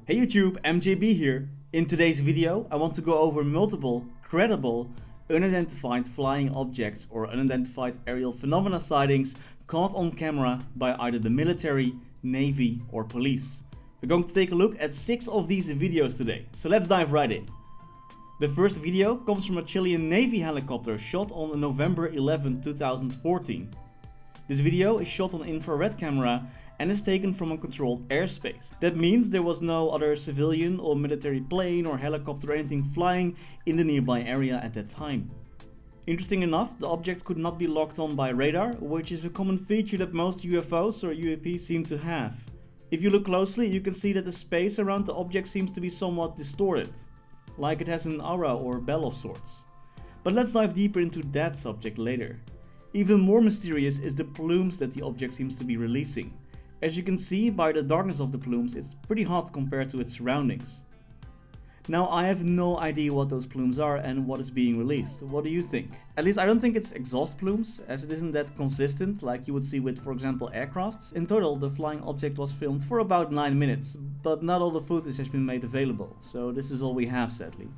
Hey YouTube, MJB here. In today's video, I want to go over multiple, credible, unidentified flying objects or unidentified aerial phenomena sightings caught on camera by either the military, navy or police. We're going to take a look at 6 of these videos today, so let's dive right in. The first video comes from a Chilean Navy helicopter shot on November 11, 2014. This video is shot on infrared camera and is taken from a controlled airspace. That means there was no other civilian or military plane or helicopter or anything flying in the nearby area at that time. Interesting enough, the object could not be locked on by radar, which is a common feature that most UFOs or UAP seem to have. If you look closely, you can see that the space around the object seems to be somewhat distorted, like it has an aura or bell of sorts. But let's dive deeper into that subject later. Even more mysterious is the plumes that the object seems to be releasing. As you can see by the darkness of the plumes, it's pretty hot compared to its surroundings. Now I have no idea what those plumes are and what is being released. What do you think? At least I don't think it's exhaust plumes, as it isn't that consistent like you would see with, for example, aircrafts. In total, the flying object was filmed for about 9 minutes, but not all the footage has been made available, so this is all we have sadly.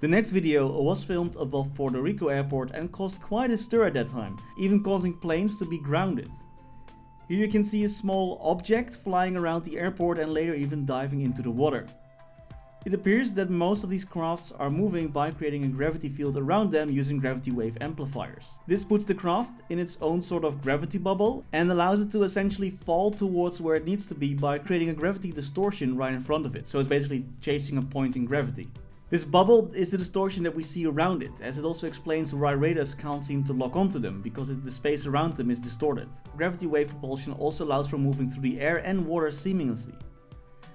The next video was filmed above Porto Rico airport and caused quite a stir at that time, even causing planes to be grounded. Here you can see a small object flying around the airport and later even diving into the water. It appears that most of these crafts are moving by creating a gravity field around them using gravity wave amplifiers. This puts the craft in its own sort of gravity bubble and allows it to essentially fall towards where it needs to be by creating a gravity distortion right in front of it. So it's basically chasing a point in gravity. This bubble is the distortion that we see around it, as it also explains why radars can't seem to lock onto them, because the space around them is distorted. Gravity wave propulsion also allows for moving through the air and water seamlessly.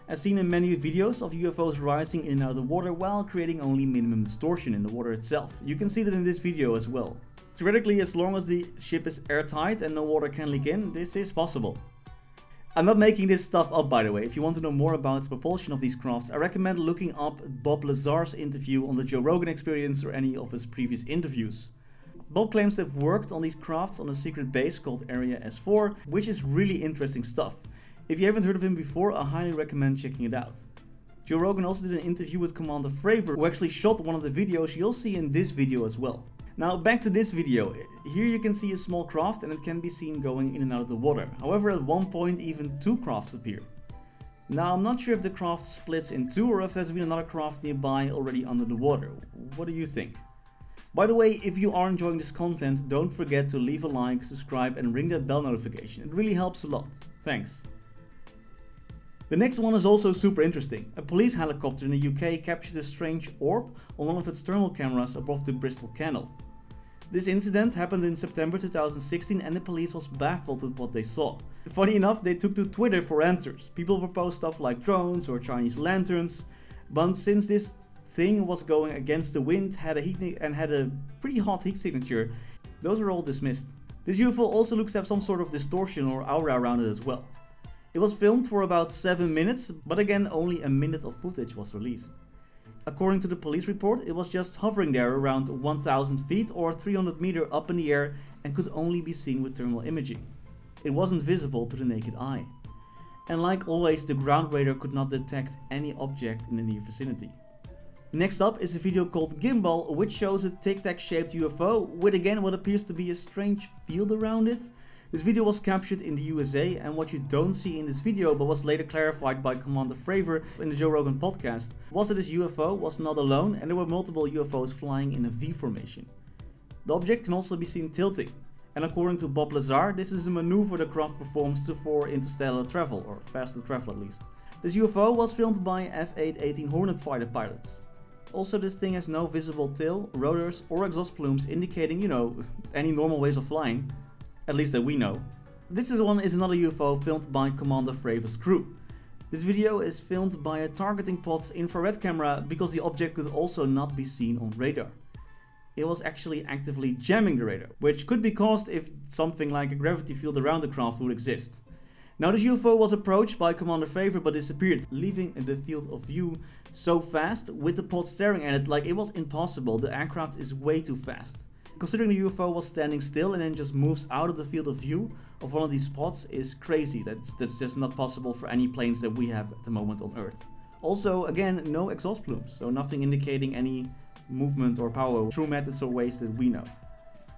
As seen in many videos of UFOs rising in and out of the water while creating only minimum distortion in the water itself. You can see that in this video as well. Theoretically, as long as the ship is airtight and no water can leak in, this is possible. I'm not making this stuff up, by the way. If you want to know more about the propulsion of these crafts, I recommend looking up Bob Lazar's interview on the Joe Rogan Experience or any of his previous interviews. Bob claims to have worked on these crafts on a secret base called Area S4, which is really interesting stuff. If you haven't heard of him before, I highly recommend checking it out. Joe Rogan also did an interview with Commander Fravor, who actually shot one of the videos you'll see in this video as well. Now back to this video. Here you can see a small craft and it can be seen going in and out of the water. However, at one point even 2 crafts appear. Now I'm not sure if the craft splits in 2 or if there's been another craft nearby already under the water. What do you think? By the way, if you are enjoying this content, don't forget to leave a like, subscribe and ring that bell notification. It really helps a lot. Thanks. The next one is also super interesting. A police helicopter in the UK captured a strange orb on one of its thermal cameras above the Bristol Channel. This incident happened in September 2016 and the police was baffled with what they saw. Funny enough, they took to Twitter for answers. People proposed stuff like drones or Chinese lanterns, but since this thing was going against the wind, had a pretty hot heat signature, those were all dismissed. This UFO also looks to have some sort of distortion or aura around it as well. It was filmed for about 7 minutes, but again only a minute of footage was released. According to the police report, it was just hovering there around 1000 feet or 300 meters up in the air and could only be seen with thermal imaging. It wasn't visible to the naked eye. And like always, the ground radar could not detect any object in the near vicinity. Next up is a video called Gimbal, which shows a tic-tac shaped UFO with again what appears to be a strange field around it. This video was captured in the USA, and what you don't see in this video but was later clarified by Commander Fravor in the Joe Rogan podcast was that this UFO was not alone and there were multiple UFOs flying in a V formation. The object can also be seen tilting, and according to Bob Lazar, this is a maneuver the craft performs for interstellar travel, or faster travel at least. This UFO was filmed by F-8-18 Hornet fighter pilots. Also, this thing has no visible tail, rotors or exhaust plumes indicating, any normal ways of flying. At least that we know. This one is another UFO filmed by Commander Fravor's crew. This video is filmed by a targeting pod's infrared camera because the object could also not be seen on radar. It was actually actively jamming the radar, which could be caused if something like a gravity field around the craft would exist. Now this UFO was approached by Commander Fravor but disappeared, leaving the field of view so fast with the pod staring at it like it was impossible. The aircraft is way too fast. Considering the UFO was standing still and then just moves out of the field of view of one of these spots is crazy. That's just not possible for any planes that we have at the moment on Earth. Also, again, no exhaust plumes, so nothing indicating any movement or power through methods or ways that we know.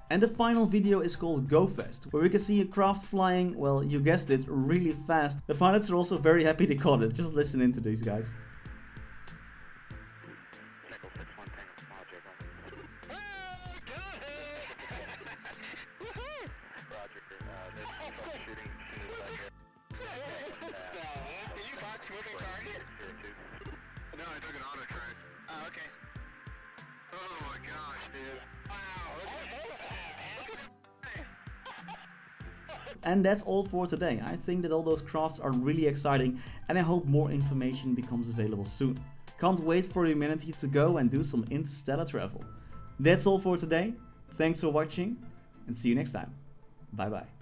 And the final video is called Go Fast, where we can see a craft flying, well, you guessed it, really fast. The pilots are also very happy they caught it. Just listen in to these guys. No, I took an auto track. Oh, okay. Oh my gosh, dude. Wow. And that's all for today. I think that all those crafts are really exciting and I hope more information becomes available soon. Can't wait for humanity to go and do some interstellar travel. That's all for today. Thanks for watching and see you next time. Bye bye.